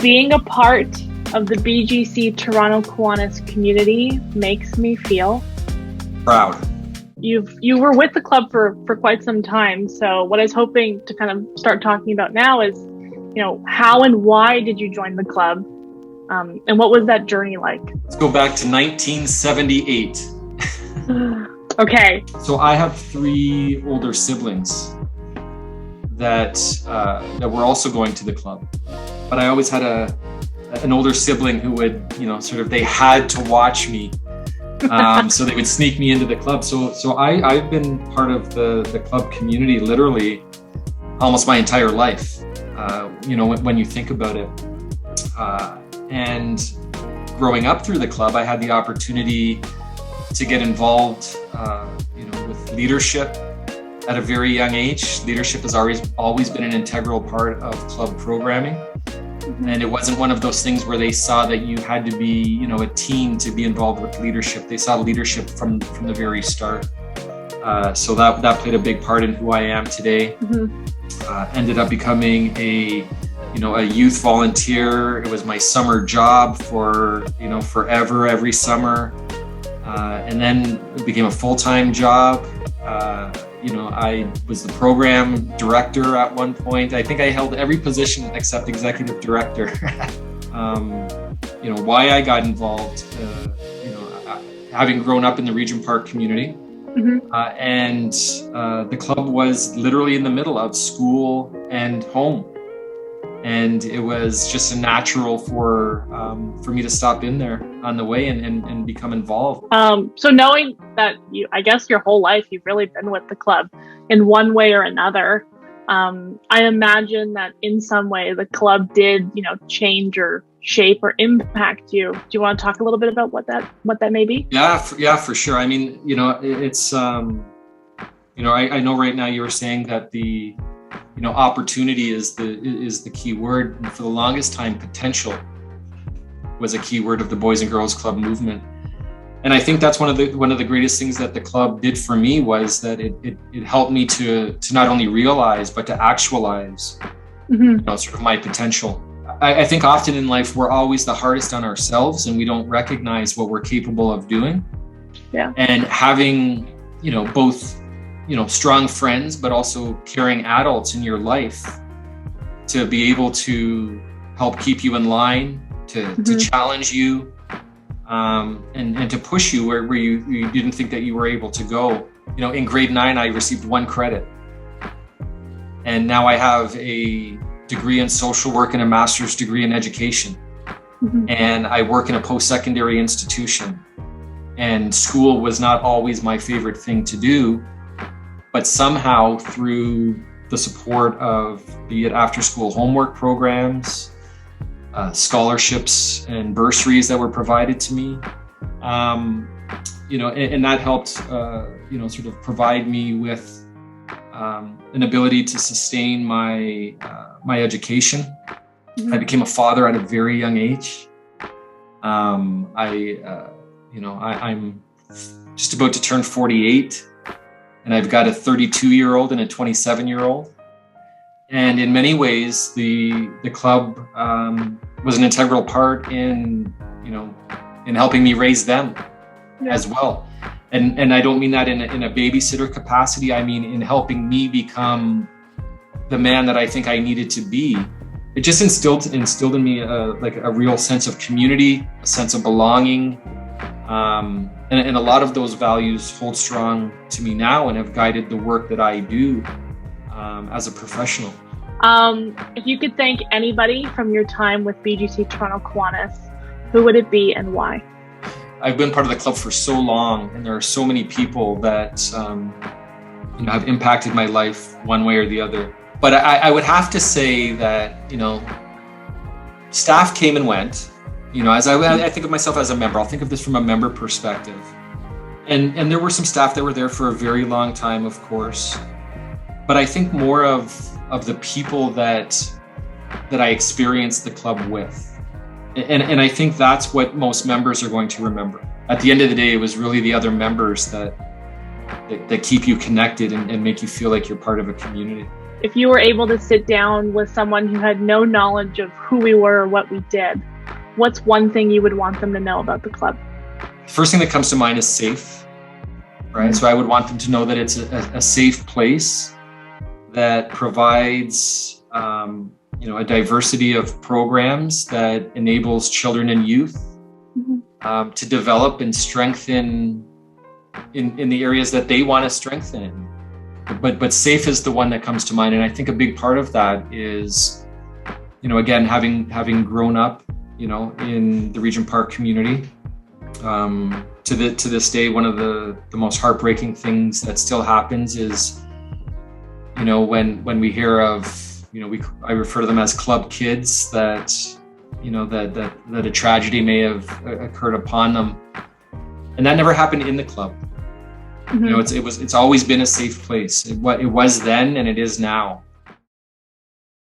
Being a part of the BGC Toronto Kiwanis community makes me feel proud. You were with the club for quite some time. So what I was hoping to kind of start talking about now is, how and why did you join the club? And what was that journey like? Let's go back to 1978. Okay. So I have 3 older siblings that were also going to the club. But I always had an older sibling who would, they had to watch me. So they would sneak me into the club. So I've been part of the club community literally almost my entire life, when you think about it. And growing up through the club, I had the opportunity to get involved, with leadership at a very young age. Leadership has always been an integral part of club programming. And it wasn't one of those things where they saw that you had to be, a teen to be involved with leadership. They saw leadership from the very start. So that played a big part in who I am today. Ended up becoming a youth volunteer. It was my summer job for, forever, every summer. And then it became a full-time job. I was the program director at one point. I think I held every position except executive director. Why I got involved, having grown up in the Regent Park community. And the club was literally in the middle of school and home. And it was just a natural for me to stop in there on the way and become involved. So knowing that I guess your whole life you've really been with the club in one way or another, I imagine that in some way the club did, change or shape or impact you. Do you want to talk a little bit about what that may be? Yeah, for sure. I mean, it's I know right now you were saying that the opportunity is the key word. And for the longest time, potential was a key word of the Boys and Girls Club movement. And I think that's one of the greatest things that the club did for me was that it helped me to not only realize, but to actualize, sort of my potential. I think often in life, we're always the hardest on ourselves and we don't recognize what we're capable of doing. Yeah. And having, both strong friends, but also caring adults in your life to be able to help keep you in line, to challenge you, and to push you where you didn't think that you were able to go. In grade 9, I received 1 credit. And now I have a degree in social work and a master's degree in education. And I work in a post-secondary institution. And school was not always my favorite thing to do. But somehow through the support of, be it after-school homework programs, scholarships and bursaries that were provided to me, and that helped, sort of provide me with an ability to sustain my education. I became a father at a very young age. I'm just about to turn 48. And I've got a 32-year-old and a 27-year-old. And in many ways, the club was an integral part in helping me raise them as well. And I don't mean that in a babysitter capacity. I mean in helping me become the man that I think I needed to be. It just instilled in me a real sense of community, a sense of belonging. And a lot of those values hold strong to me now and have guided the work that I do as a professional. If you could thank anybody from your time with BGC Toronto Kiwanis, who would it be and why? I've been part of the club for so long, and there are so many people that have impacted my life one way or the other. But I would have to say that staff came and went. As I think of myself as a member, I'll think of this from a member perspective. And there were some staff that were there for a very long time, of course. But I think more of the people that I experienced the club with. And I think that's what most members are going to remember. At the end of the day, it was really the other members that keep you connected and make you feel like you're part of a community. if you were able to sit down with someone who had no knowledge of who we were or what we did, what's one thing you would want them to know about the club? First thing that comes to mind is safe, right? So I would want them to know that it's a safe place that provides, a diversity of programs that enables children and youth to develop and strengthen in the areas that they want to strengthen. But safe is the one that comes to mind. And I think a big part of that is, again, having grown up, in the Regent Park community, to this day, one of the most heartbreaking things that still happens is, when we hear of, I refer to them as club kids that a tragedy may have occurred upon them, and that never happened in the club. It's always been a safe place. It was then and it is now.